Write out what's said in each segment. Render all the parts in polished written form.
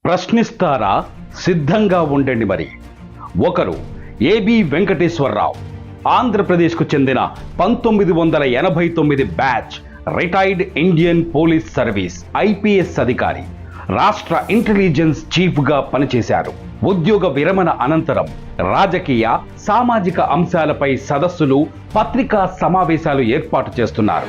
ప్రశ్నిస్తారా? సిద్ధంగా ఉండండి. మరి ఒకరు ఏబి వెంకటేశ్వరరావు, ఆంధ్రప్రదేశ్కు చెందిన 1989 batch, retired Indian police service IPS అధికారి, రాష్ట్ర ఇంటెలిజెన్స్ చీఫ్గా పనిచేశారు. ఉద్యోగ విరమణ అనంతరం రాజకీయ, సామాజిక అంశాలపై సదస్సులు, పత్రికా సమావేశాలు ఏర్పాటు చేస్తున్నారు.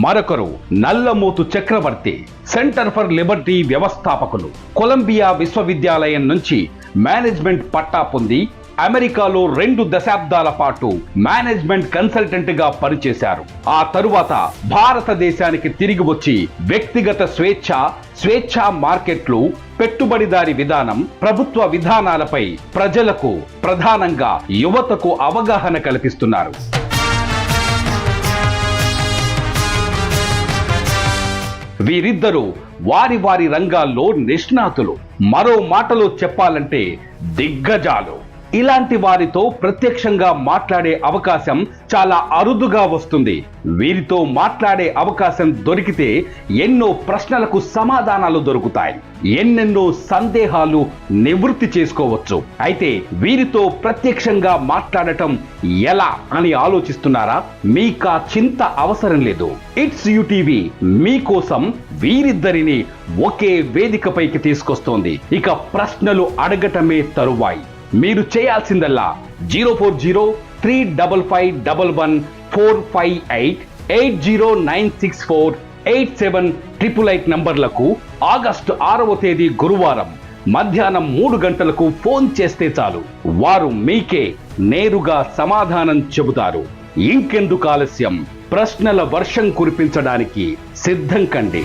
మరొకరు నల్లమోతు చక్రవర్తి, సెంటర్ ఫర్ లిబర్టీ వ్యవస్థాపకులు, కొలంబియా విశ్వవిద్యాలయం నుంచి మేనేజ్మెంట్ పట్టా పొంది అమెరికాలో 2 దశాబ్దాల పాటు మేనేజ్మెంట్ కన్సల్టెంట్ గా పనిచేశారు. ఆ తరువాత భారతదేశానికి తిరిగి వచ్చి వ్యక్తిగత స్వేచ్ఛా మార్కెట్లు, పెట్టుబడిదారీ విధానం, ప్రభుత్వ విధానాలపై ప్రజలకు, ప్రధానంగా యువతకు అవగాహన కల్పిస్తున్నారు. వీరిద్దరూ వారి వారి రంగాల్లో నిష్ణాతులు. మరో మాటలో చెప్పాలంటే దిగ్గజాలు. ఇలాంటి వారితో ప్రత్యక్షంగా మాట్లాడే అవకాశం చాలా అరుదుగా వస్తుంది. వీరితో మాట్లాడే అవకాశం దొరికితే ఎన్నో ప్రశ్నలకు సమాధానాలు దొరుకుతాయి, ఎన్నెన్నో సందేహాలు నివృత్తి చేసుకోవచ్చు. అయితే వీరితో ప్రత్యక్షంగా మాట్లాడటం ఎలా అని ఆలోచిస్తున్నారా? మీకా చింత అవసరం లేదు. ఇట్స్ యూటీవీ మీకోసం వీరిద్దరిని ఒకే వేదికపైకి తీసుకొస్తోంది. ఇక ప్రశ్నలు అడగటమే తరువాయి. మీరు చేయాల్సిందల్లా 04035511458 8096487888 నంబర్లకు ఆగస్టు 6వ తేదీ గురువారం మధ్యాహ్నం 3 గంటలకు ఫోన్ చేస్తే చాలు. వారు మీకే నేరుగా సమాధానం చెబుతారు. ఇంకెందుకు ఆలస్యం? ప్రశ్నల వర్షం కురిపించడానికి సిద్ధం కండి.